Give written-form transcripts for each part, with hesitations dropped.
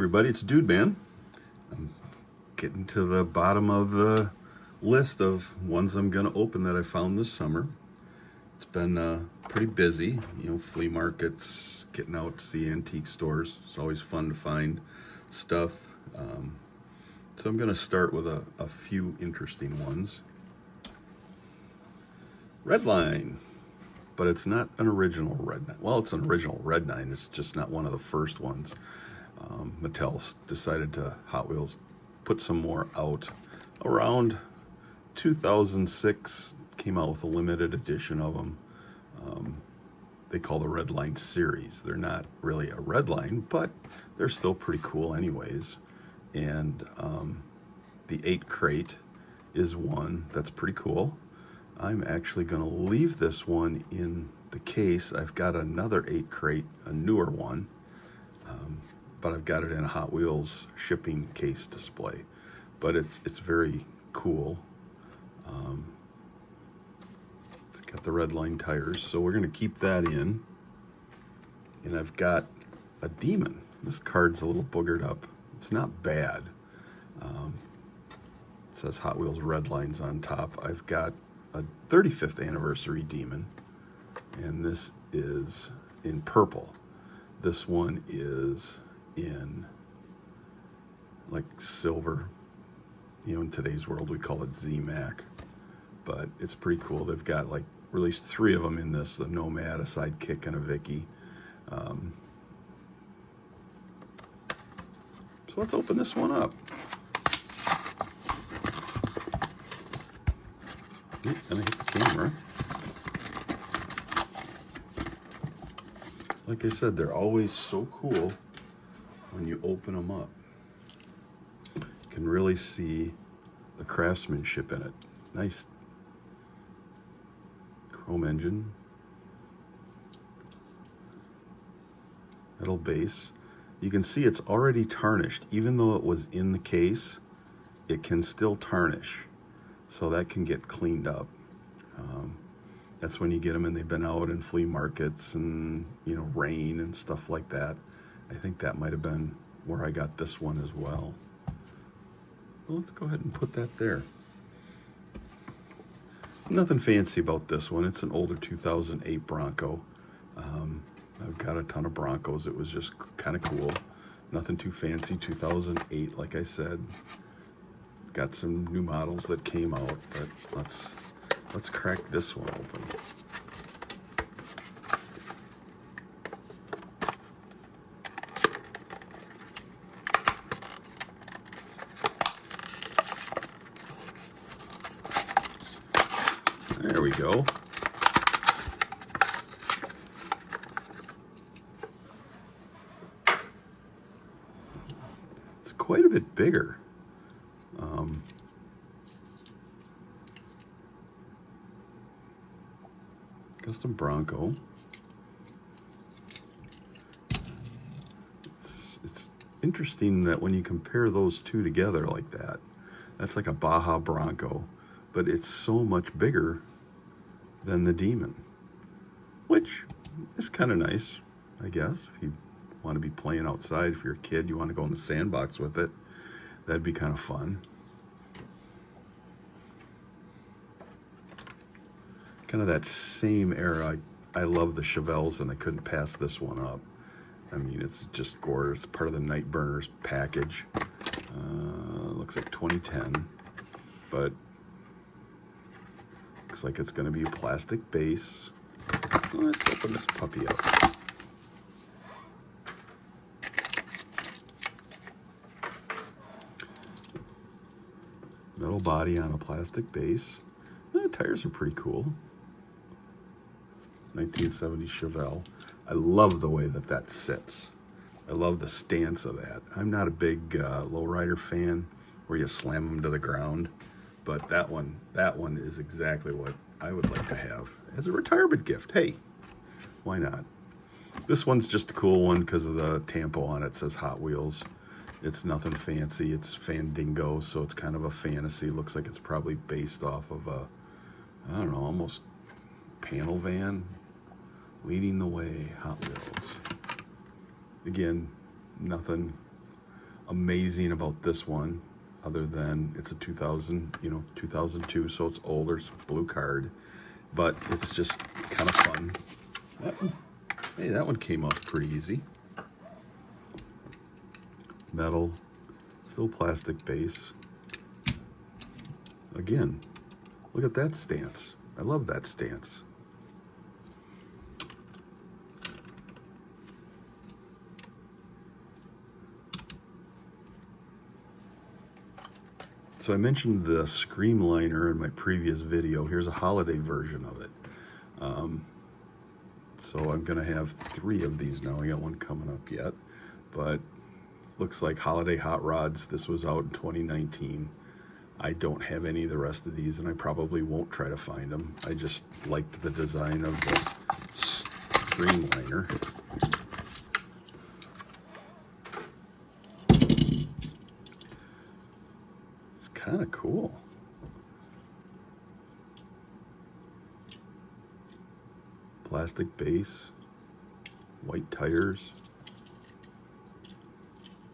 everybody, it's Dude Man. I'm getting to the bottom of the list of ones I'm going to open that I found this summer. It's been pretty busy, flea markets, getting out to see antique stores. It's always fun to find stuff. So I'm going to start with a few interesting ones. Redline, but it's not an original Redline. Well, it's an original Redline. It's just not one of the first ones. Mattel decided to Hot Wheels put some more out. Around 2006, came out with a limited edition of them. They call the Redline series. They're not really a Redline, but they're still pretty cool anyways. And the 8 crate is one that's pretty cool. I'm actually going to leave this one in the case. I've got another 8 crate, a newer one. But I've got it in a Hot Wheels shipping case display. But it's very cool. It's got the Redline tires, so we're going to keep that in. And I've got a Demon. This card's a little boogered up. It's not bad. It says Hot Wheels Redlines on top. I've got a 35th anniversary Demon, and this is in purple. This one is in like silver. In today's world we call it Z-Mac, but it's pretty cool. They've got released 3 of them in this: the Nomad, a Sidekick, and a Vicky. So let's open this one up. And I hit the camera. Like I said, they're always so cool when you open them up. You can really see the craftsmanship in it. Nice chrome engine. Metal base. You can see it's already tarnished. Even though it was in the case, it can still tarnish. So that can get cleaned up. That's when you get them and they've been out in flea markets and, rain and stuff like that. I think that might have been where I got this one as well. Well, let's go ahead and put that there. Nothing fancy about this one. It's an older 2008 Bronco. I've got a ton of Broncos. It was just kind of cool. Nothing too fancy. 2008, like I said. Got some new models that came out, but let's crack this one open. There we go. It's quite a bit bigger. Custom Bronco. It's interesting that when you compare those two together like that, that's like a Baja Bronco, but it's so much bigger than the Demon, which is kind of nice, I guess. If you want to be playing outside, if you're a kid, you want to go in the sandbox with it, that'd be kind of fun. Kind of that same era. I love the Chevelles, and I couldn't pass this one up. I mean, it's just gorgeous. Part of the Nightburners package. Looks like 2010, but looks like it's going to be a plastic base. Let's open this puppy up. Metal body on a plastic base. The tires are pretty cool. 1970 Chevelle. I love the way that sits. I love the stance of that. I'm not a big lowrider fan where you slam them to the ground, but that one is exactly what I would like to have as a retirement gift. Hey, why not? This one's just a cool one because of the tampo on it. It says Hot Wheels. It's nothing fancy. It's Fandango, so it's kind of a fantasy. Looks like it's probably based off of a, I don't know, almost panel van. Leading the way, Hot Wheels. Again, nothing amazing about this one, other than it's a 2002, so it's older, it's a blue card, but it's just kind of fun. Hey, that one came off pretty easy. Metal, still plastic base. Again, look at that stance. I love that stance. So I mentioned the Screamliner in my previous video. Here's a holiday version of it. So I'm gonna have 3 of these now. I got one coming up yet, but looks like holiday hot rods. This was out in 2019. I don't have any of the rest of these, and I probably won't try to find them. I just liked the design of the Screamliner. It's kind of cool. Plastic base, white tires.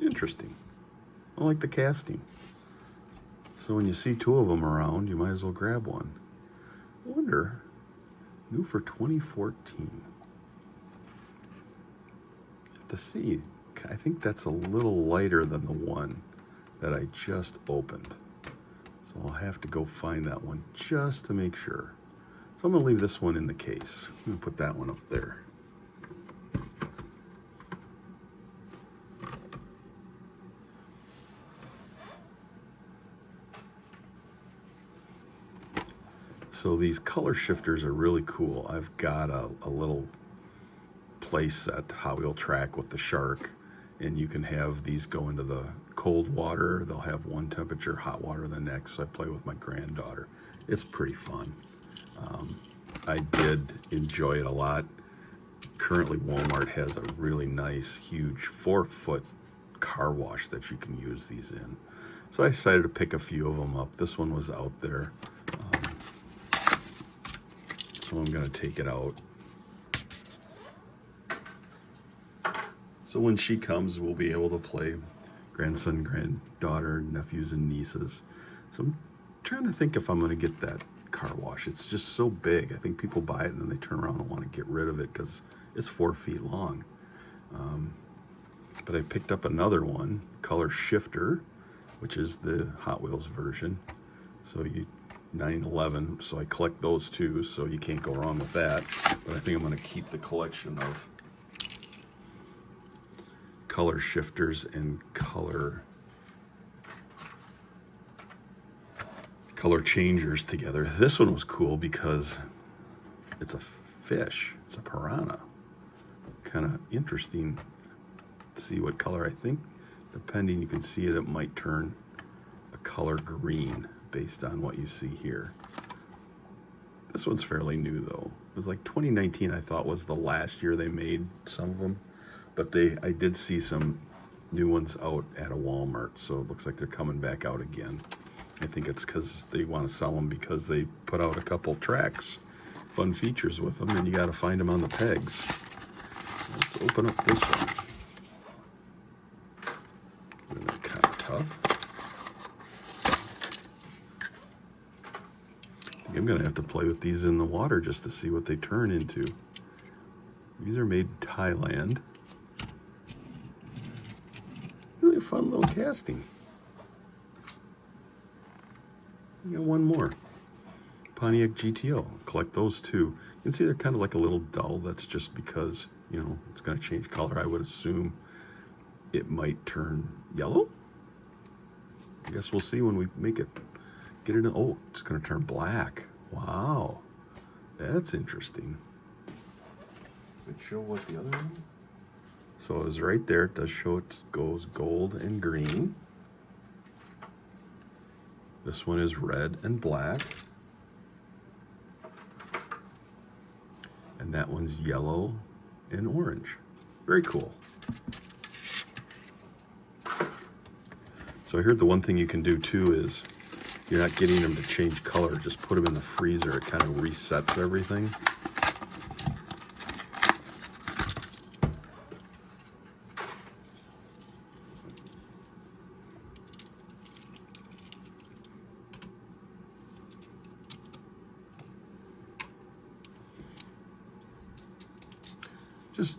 Interesting. I like the casting. So when you see 2 of them around, you might as well grab one. I wonder, new for 2014. Have to see. I think that's a little lighter than the one that I just opened. So I'll have to go find that one just to make sure. So I'm gonna leave this one in the case. I'm gonna put that one up there. So these color shifters are really cool. I've got a little play set Hot Wheel track with the shark, and you can have these go into the cold water. They'll have one temperature, hot water the next. So I play with my granddaughter. It's pretty fun. I did enjoy it a lot. Currently, Walmart has a really nice, huge 4-foot car wash that you can use these in. So I decided to pick a few of them up. This one was out there. So I'm going to take it out. So when she comes, we'll be able to play grandson, granddaughter, nephews, and nieces. So I'm trying to think if I'm going to get that car wash. It's just so big. I think people buy it and then they turn around and want to get rid of it because it's 4 feet long. But I picked up another one, color shifter, which is the Hot Wheels version. So you 911, so I collect those too, so you can't go wrong with that. But I think I'm going to keep the collection of color shifters and color changers together. This one was cool because it's a fish. It's a piranha. Kind of interesting to see what color. I think depending, you can see it might turn a color green based on what you see here. This one's fairly new though. It was like 2019, I thought was the last year they made some of them, but I did see some new ones out at a Walmart, so it looks like they're coming back out again. I think it's because they want to sell them because they put out a couple tracks, fun features with them, and you got to find them on the pegs. Let's open up this one. They're kind of tough. I'm going to have to play with these in the water just to see what they turn into. These are made in Thailand. Really fun little casting. We got one more. Pontiac GTO. Collect those too. You can see they're kind of like a little dull. That's just because, you know, it's going to change color. I would assume it might turn yellow. I guess we'll see when we make it. Get it in. Oh, it's going to turn black. Wow. That's interesting. Would show what the other one? So it was right there. It does show it goes gold and green. This one is red and black. And that one's yellow and orange. Very cool. So I heard the one thing you can do too is you're not getting them to change color. Just put them in the freezer. It kind of resets everything. Just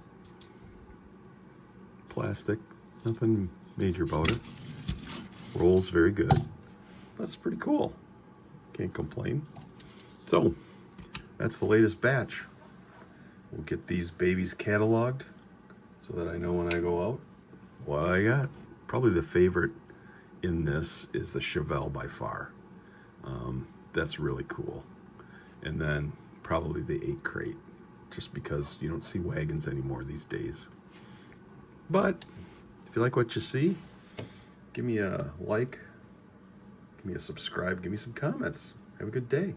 plastic, nothing major about it. Rolls very good. That's pretty cool. Can't complain. So, that's the latest batch. We'll get these babies cataloged so that I know when I go out what I got. Probably the favorite in this is the Chevelle by far. That's really cool. And then probably the 8 crate, just because you don't see wagons anymore these days. But if you like what you see, give me a like, give me a subscribe, give me some comments. Have a good day.